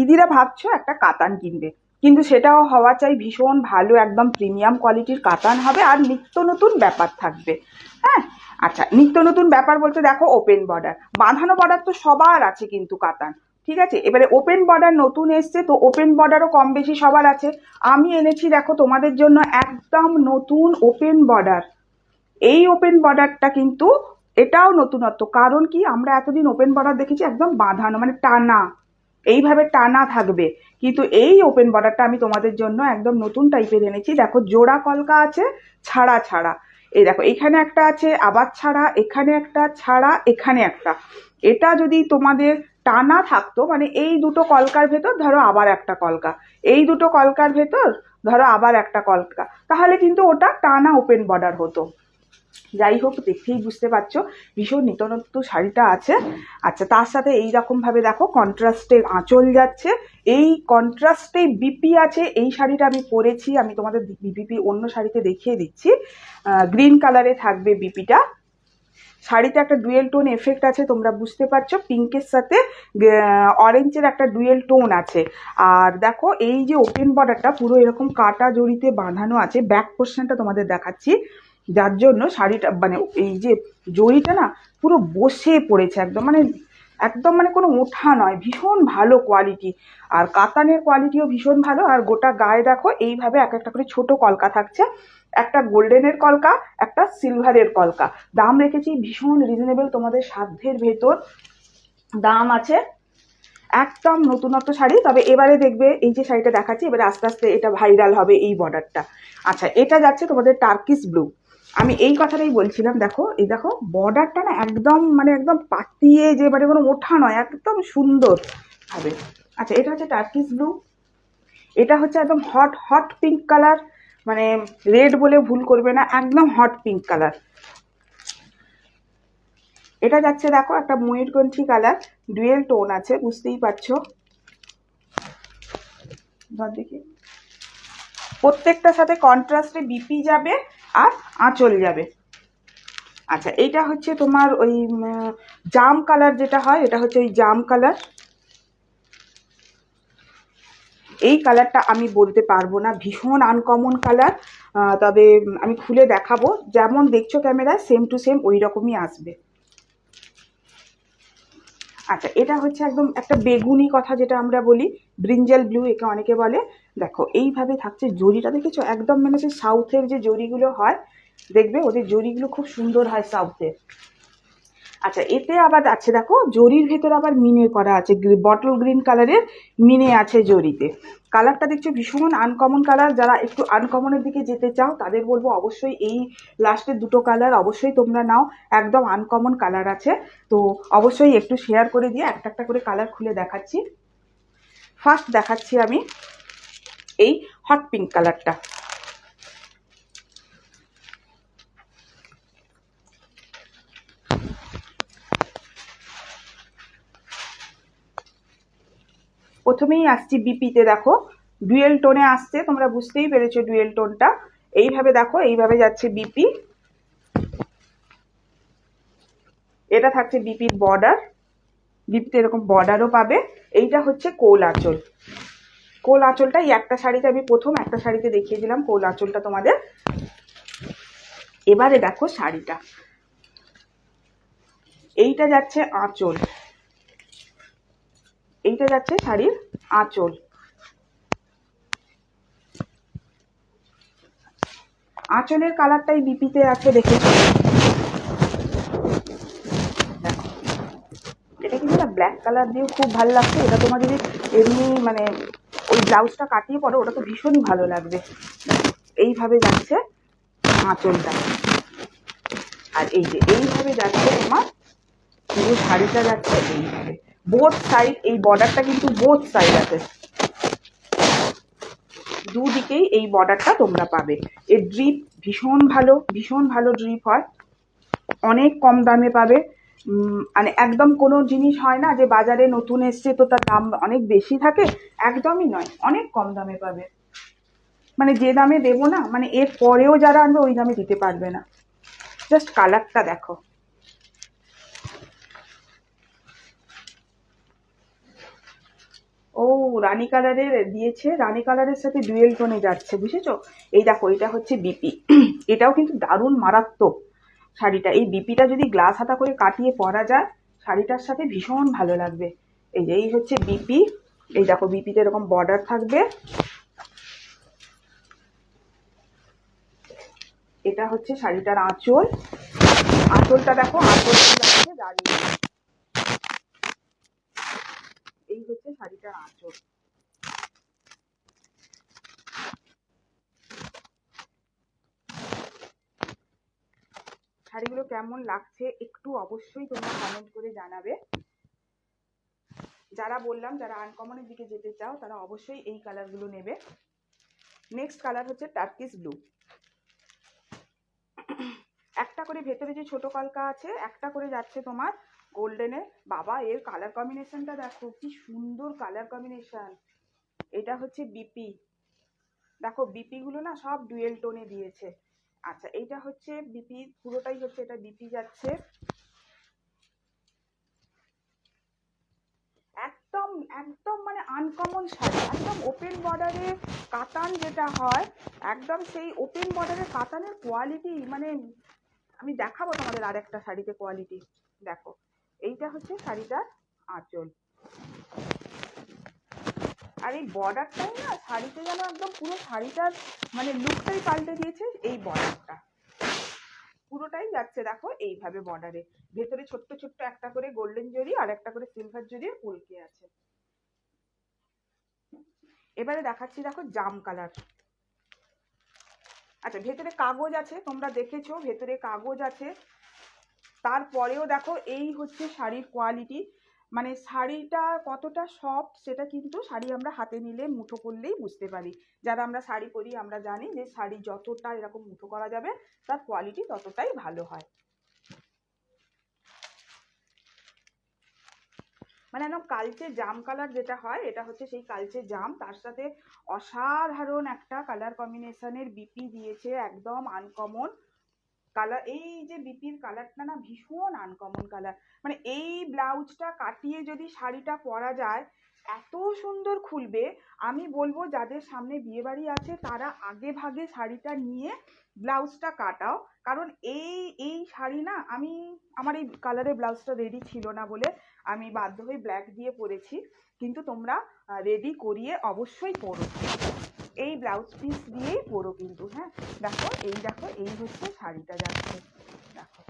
দিদিরা ভাবছো একটা কাতান কিনবে, কিন্তু সেটাও হওয়া চাই ভীষণ ভালো, একদম প্রিমিয়াম কোয়ালিটির কাতান হবে, আর নিত্য নতুন ব্যাপার থাকবে। হ্যাঁ, আচ্ছা, নিত্য নতুন ব্যাপার বলতে দেখো ওপেন বর্ডার, বাঁধানো বর্ডার তো সবার আছে কিন্তু কাতান, ঠিক আছে। এবারে ওপেন বর্ডার নতুন এসছে, তো ওপেন বর্ডারও কম বেশি সবার আছে। আমি এনেছি দেখো তোমাদের জন্য একদম নতুন ওপেন বর্ডার। এই ওপেন বর্ডারটা কিন্তু এটাও নতুনত্ব, কারণ কি আমরা এতদিন ওপেন বর্ডার দেখেছি একদম বাঁধানো, মানে টানা, এইভাবে টানা থাকবে, কিন্তু এই ওপেন বর্ডারটা আমি তোমাদের জন্য একদম নতুন টাইপের এনেছি। দেখো জোড়া কলকা আছে, ছাড়া ছাড়া, এই দেখো এখানে একটা আছে আবার ছাড়া, এখানে একটা ছাড়া, এখানে একটা। এটা যদি তোমাদের টানা থাকতো, মানে এই দুটো কলকার ভেতর ধরো আবার একটা কলকা, এই দুটো কলকার ভেতর ধরো আবার একটা কলকা, তাহলে কিন্তু ওটা টানা ওপেন বর্ডার হতো। যাই হোক, দেখেই বুঝতে পারছো ভীষণ নিত্যনত্ব শাড়িটা আছে। আচ্ছা, তার সাথে এইরকম ভাবে দেখো কন্ট্রাস্টের আঁচল যাচ্ছে, এই কন্ট্রাস্টে বিপি আছে। এই শাড়িটা আমি পরেছি, আমি তোমাদের বিপি অন্য শাড়িতে দেখিয়ে দিচ্ছি। গ্রিন কালারে থাকবে বিপিটা। শাড়িতে একটা ডুয়েল টোন এফেক্ট আছে, তোমরা বুঝতে পারছো, পিঙ্কের সাথে অরেঞ্জের একটা ডুয়েল টোন আছে। আর দেখো এই যে ওপেন বর্ডারটা পুরো এরকম কাটা জড়িতে বাঁধানো আছে, ব্যাক পোর্শনটা তোমাদের দেখাচ্ছি, যার জন্য শাড়িটা মানে এই যে জড়িটা না পুরো বসে পড়েছে একদম, মানে একদম মানে কোনো ওঠা নয়, ভীষণ ভালো কোয়ালিটি। আর কাতানের কোয়ালিটিও ভীষণ ভালো। আর গোটা গায়ে দেখো এইভাবে এক একটা করে ছোট কলকা থাকছে, একটা গোল্ডেনের কলকা, একটা সিলভারের কলকা। দাম রেখেছি ভীষণ রিজনেবল, তোমাদের সাধ্যের ভেতর দাম আছে, একদম নতুনত্ব শাড়ি। তবে এবারে দেখবে এই যে শাড়িটা দেখাচ্ছি, এবারে আস্তে আস্তে এটা ভাইরাল হবে এই বর্ডারটা। আচ্ছা, এটা যাচ্ছে তোমাদের টার্কিশ ব্লু। আমি এই কথাটাই বলছিলাম, দেখো এই দেখো বর্ডারটা না একদম মানে একদম পাতিয়ে, যে মানে কোনো ওঠা নয়, একদম সুন্দর হবে। আচ্ছা, এটা হচ্ছে টার্কিশ ব্লু, এটা হচ্ছে একদম হট হট পিঙ্ক কালার, মানে রেড বলে ভুল করবে না, একদম হট পিঙ্ক কালার। এটা যাচ্ছে দেখো একটা ময়ূরকণ্ঠী কালার, ডুয়েল টোন আছে, বুঝতেই পারছো। দেখি প্রত্যেকটার সাথে কন্ট্রাস্টে বিপি যাবে আর আঁচল যাবে। আচ্ছা, এইটা হচ্ছে তোমার ওই জাম কালার যেটা হয়, এটা হচ্ছে ওই জাম কালার। এই কালারটা আমি বলতে পারবো না, ভীষণ আনকমন কালার, তবে আমি খুলে দেখাবো, যেমন দেখছো ক্যামেরায় সেম টু সেম ওই রকমই আসবে। আচ্ছা, এটা হচ্ছে একদম একটা বেগুনি কথা যেটা আমরা বলি, ব্রিঞ্জাল ব্লু একে অনেকে বলে। দেখো এইভাবে থাকছে, জরিটা দেখেছো একদম মানে সেই সাউথের যে জরিগুলো হয়, দেখবে ওদের জরিগুলো খুব সুন্দর হয় সাউথের। আচ্ছা, এতে আবার আছে দেখো জরির ভেতর আবার মিনে করা আছে, বটল গ্রিন কালারের মিনে আছে জরিতে। কালারটা দেখছো ভীষণ আনকমন কালার, যারা একটু আনকমনের দিকে যেতে চাও তাদের বলবো অবশ্যই এই লাস্টের দুটো কালার অবশ্যই তোমরা নাও, একদম আনকমন কালার আছে। তো অবশ্যই একটু শেয়ার করে দিয়ে একটা একটা করে কালার খুলে দেখাচ্ছি। ফার্স্ট দেখাচ্ছি আমি এই হট পিঙ্ক কালারটা। প্রথমেই আসছি বিপিতে, দেখো ডুয়েল টোনে আসছে, তোমরা বুঝতেই পেরেছো ডুয়েল টোনটা। এইভাবে দেখো এইভাবে যাচ্ছে বিপি, এটা থাকছে বিপির বর্ডার, বিপিতে এরকম বর্ডারও পাবে। এইটা হচ্ছে কোল আঁচল। কোল আঁচলটা এই একটা শাড়িতে আমি প্রথম একটা শাড়িতে দেখিয়ে দিলাম কোল আঁচলটা তোমাদের। এবারে দেখো শাড়িটা, এইটা যাচ্ছে আঁচল, এইটা যাচ্ছে শাড়ির আঁচল। আঁচলের কালারটাই বিপিতে আছে, দেখেছো? দেখো এটা কিন্তু না ব্ল্যাক কালার দিয়েও খুব ভালো লাগছে, এটা তোমার যদি এমনি মানে ওই ব্লাউজটা কাটিয়ে পরো ওটা তো ভীষণই ভালো লাগবে। এইভাবে যাচ্ছে আঁচলটা, আর এই যে এইভাবে যাচ্ছে তোমার পুরো শাড়িটা যাচ্ছে এইভাবে বোথ সাইড। এই বর্ডারটা কিন্তু বোথ সাইড আছে, দুদিকেই এই বর্ডারটা তোমরা পাবে। এর ড্রিপ ভীষণ ভালো ড্রিপ হয়, অনেক কম দামে পাবে। মানে একদম কোনো জিনিস হয় না যে বাজারে নতুন এসছে তো তার দাম অনেক বেশি থাকে, একদমই নয়, অনেক কম দামে পাবে। মানে যে দামে দেবো না, মানে এর পরেও যারা আনবে ওই দামে দিতে পারবে না। জাস্ট কালারটা দেখো, ও রানী কালারের দিয়েছে, রানী কালারের সাথে ডুয়েল টোনে যাচ্ছে, বুঝেছো? এই দেখো, এটা হচ্ছে বিপি। এটাও কিন্তু দারুণ মারাত্মক শাড়িটা। এই বিপিটা যদি গ্লাস হাতা করে কাটিয়ে পরা যায়, শাড়িটার সাথে ভীষণ ভালো লাগবে। এই যে এই হচ্ছে বিপি। এই দেখো, বিপিতে এরকম বর্ডার থাকবে। এটা হচ্ছে শাড়িটার আঁচল। আঁচলটা দেখো, আঁচলটা যাচ্ছে দাঁড়িয়ে। এই হচ্ছে শাড়িটার আঁচল। শাড়িগুলো কেমন লাগছে একটু অবশ্যই তোমরা কমেন্ট করে জানাবে। যারা বললাম, যারা আনকমনের দিকে যেতে চাও তারা অবশ্যই এই কালারগুলো নেবে। নেক্সট কালার হচ্ছে টার্কিশ ব্লু। একটা করে ভেতরে যে ছোট কলকা আছে, একটা করে যাচ্ছে তোমার গোল্ডেনে। বাবা, এর কালার কম্বিনেশনটা দেখো, কি সুন্দর কালার কম্বিনেশন। এটা হচ্ছে বিপি। দেখো, বিপি গুলো না সব ডুয়েল টোনে দিয়েছে। আচ্ছা, এইটা হচ্ছে বিপি, পুরোটাই হচ্ছে এটা বিপি যাচ্ছে। একদম একদম মানে আনকমন শাড়ি, একদম ওপেন বর্ডারে কাতান যেটা হয়, একদম সেই ওপেন বর্ডারের কাতানের কোয়ালিটি, মানে আমি দেখাবো তোমাদের আর একটা শাড়িতে কোয়ালিটি। দেখো, এইটা হচ্ছে শাড়িটার আঁচল। আর এই বর্ডারটাই না শাড়িতে যেন একদম পুরো শাড়িটার মানে লুকটাই পাল্টে দিয়েছে। এই বর্ডারটা পুরোটাই যাচ্ছে দেখো এইভাবে বর্ডারে, ভেতরে ছোট্ট ছোট্ট একটা করে গোল্ডেন জরি আর একটা করে সিলভার জরির কলকে আছে। এবারে দেখাচ্ছি, দেখো জাম কালার। আচ্ছা, ভেতরে কাগজ আছে, তোমরা দেখেছো ভেতরে কাগজ আছে। তারপরেও দেখো, এই হচ্ছে শাড়ির কোয়ালিটি। মানে শাড়িটা কতটা সফট সেটা কিন্তু শাড়ি আমরা হাতে নিলে মুঠো করলেই বুঝতে পারি। যারা আমরা শাড়ি পরি আমরা জানি যে শাড়ি যতটা এরকম মুঠো করা যাবে তার কোয়ালিটি ততটাই ভালো হয়। মানে একদম কালচে জাম কালার যেটা হয়, এটা হচ্ছে সেই কালচে জাম, তার সাথে অসাধারণ একটা কালার কম্বিনেশনের বিপি দিয়েছে, একদম আনকমন কালার। এই যে বিপির কালারটা না ভীষণ আনকমন কালার। মানে এই ব্লাউজটা কাটিয়ে যদি শাড়িটা পরা যায়, এত সুন্দর খুলবে। আমি বলবো যাদের সামনে বিয়ে বাড়ি আছে তারা আগে ভাগে শাড়িটা নিয়ে ব্লাউজটা কাটাও। কারণ এই এই শাড়ি না, আমি আমার এই কালারের ব্লাউজটা রেডি ছিল না বলে আমি বাধ্য হয়ে ব্ল্যাক দিয়ে পরেছি। কিন্তু তোমরা রেডি করিয়ে অবশ্যই পরো, এই ব্লাউজ পিস দিয়েই পরো কিন্তু। হ্যাঁ, দেখো এই দেখো, এই হচ্ছে শাড়িটা যাচ্ছে। দেখো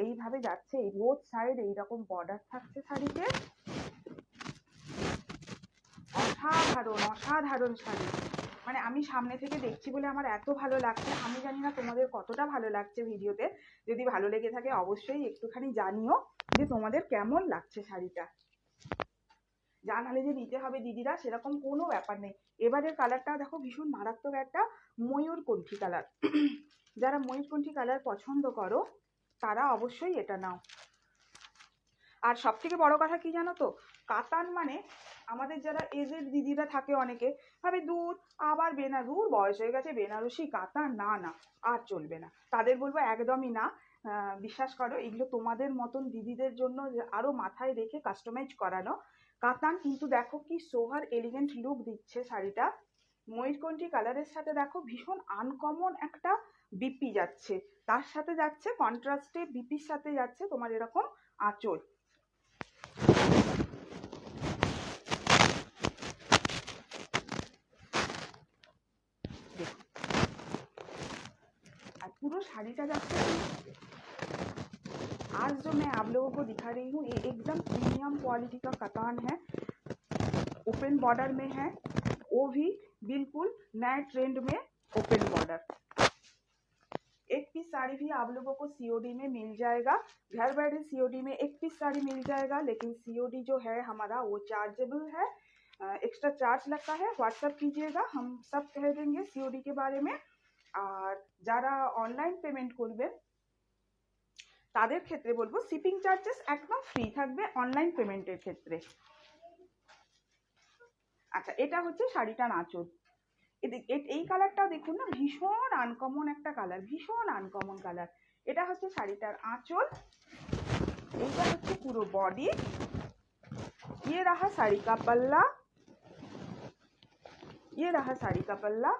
এইভাবে যাচ্ছে, এই বোথ সাইড এইরকম বর্ডার থাকছে শাড়িতে। অসাধারণ অসাধারণ শাড়ি। মানে আমি সামনে থেকে দেখছি বলে আমার এত ভালো লাগছে, আমি জানি না তোমাদের কতটা ভালো লাগছে ভিডিওতে। যদি ভালো লেগে থাকে অবশ্যই একটুখানি জানিও যে তোমাদের কেমন লাগছে শাড়িটা। জানালে যে নিতে হবে দিদিরা সেরকম কোনো ব্যাপার নেই। এবারের কালারটা দেখো, ভীষণ মারাত্মক একটা ময়ূরকণ্ঠী কালার। যারা ময়ূরকণ্ঠী কালার পছন্দ করো তারা অবশ্যই এটা নাও। আর সব থেকে বড় কথা কি জানো তো, কাতান মানে আমাদের যারা এজেড দিদিরা থাকে অনেকে ভাবে দূর, আবার দূর বয়স হয়ে গেছে বেনারসি কাতান, না না আর চলবে না। তাদের বলবো একদমই না। বিশ্বাস করো, এগুলো তোমাদের মতন দিদিদের জন্য আরো মাথায় রেখে কাস্টমাইজ করানো কাতান। কিন্তু দেখো কি সোহার এলিগেন্ট লুক দিচ্ছে শাড়িটা। ময়ূরকণ্ঠী কালারের সাথে দেখো ভীষণ আনকমন একটা বিপি যাচ্ছে, তার সাথে যাচ্ছে কন্ট্রাস্টে বিপির সাথে যাচ্ছে তোমার এরকম আঁচল। और पूरा शाड़ीटा जाচ্ছে। आज जो मैं आप लोगों को दिखा रही हूँ ये एकदम प्रीमियम क्वालिटी का कतान है, ओपन बॉर्डर में है, वो भी बिल्कुल नए ट्रेंड में ओपन बॉर्डर। एक पीस साड़ी भी आप लोगों को सीओडी में मिल जाएगा। घर बैठे सीओडी में एक पीस साड़ी मिल जाएगा, लेकिन सीओडी जो है हमारा वो चार्जेबल है, एक्स्ट्रा चार्ज लगता है। व्हाट्सअप कीजिएगा, हम सब कह देंगे सीओडी के बारे में। আর যারা অনলাইন পেমেন্ট করবে তাদের ক্ষেত্রে বলবো শিপিং চার্জেস একদম ফ্রি থাকবে অনলাইন পেমেন্টের ক্ষেত্রে। আচ্ছা, এটা হচ্ছে শাড়িটার আঁচল। এই কালারটা দেখুন না, ভীষণ আনকমন একটা কালার, ভীষণ আনকমন কালার। এটা হচ্ছে শাড়িটার আঁচল, এইটা হচ্ছে পুরো বডি। ये रहा শাড়ি का पल्ला, ये रहा শাড়ি का पल्ला।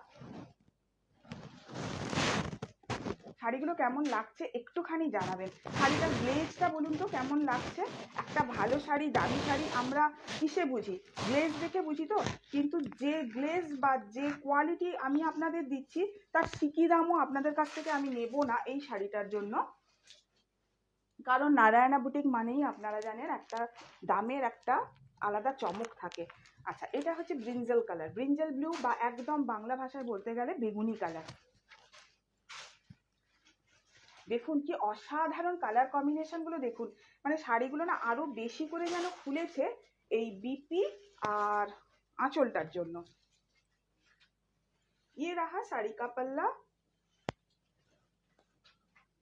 শাড়িগুলো কেমন লাগছে একটুখানি জানাবেন। শাড়িটার গ্লেজটা বলুন তো কেমন লাগছে। একটা ভালো শাড়ি, দামি শাড়ি আমরা কিসে বুঝি? গ্লেজ দেখে বুঝি তো। কিন্তু যে গ্লেজ বা যে কোয়ালিটি আমি আপনাদের দিচ্ছি তার সিকি দামও আপনাদের কাছ থেকে আমি নেব না এই শাড়িটার জন্য। কারণ নারায়ণা বুটিক মানেই আপনারা জানেন একটা দামের একটা আলাদা চমক থাকে। আচ্ছা, এটা হচ্ছে ব্রিঞ্জেল কালার, ব্রিঞ্জেল ব্লু, বা একদম বাংলা ভাষায় বলতে গেলে বেগুনি কালার। দেখুন কি অসাধারণ কালার কম্বিনেশনগুলো দেখুন, মানে শাড়িগুলো না আরো বেশি করে যেন খুলেছে এই বিপি আর আঁচলটার জন্য। ये रहा साड़ी का पल्ला,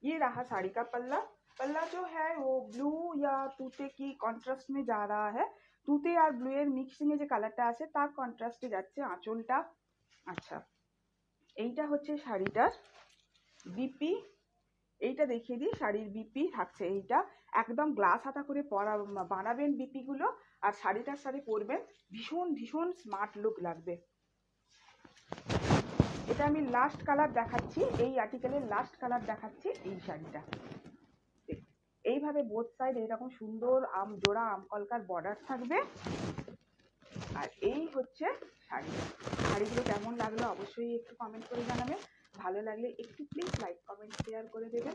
ये रहा साड़ी का पल्ला। पल्ला जो है वो ब्लू या তুতে কি কন্ট্রাস্ট में जा रहा है। তুতে আর ব্লু এর মিক্সিং এ যে কালারটা আছে তার কন্ট্রাস্টে যাচ্ছে আঁচলটা। আচ্ছা, এইটা হচ্ছে শাড়িটার বিপি। এইটা দেখিয়ে দিই, শাড়ির বিপি থাকছে এইটা। একদম গ্লাস হাতা করে বানাবেন বিপিগুলো, আর শাড়িটার সাথে পরবেন, ভীষণ ভীষণ স্মার্ট লুক লাগবে। এটা আমি লাস্ট কালার দেখাচ্ছি, এই আর্টিকেলের লাস্ট কালার দেখাচ্ছি এই শাড়িটা। এইভাবে বোথ সাইড এইরকম সুন্দর জোড়া আম কলকার বর্ডার থাকবে। আর এই হচ্ছে শাড়িটা। শাড়িগুলো কেমন লাগলো অবশ্যই একটু কমেন্ট করে জানাবেন। ভালো লাগলে একটু প্লিজ লাইক কমেন্ট শেয়ার করে দেবেন।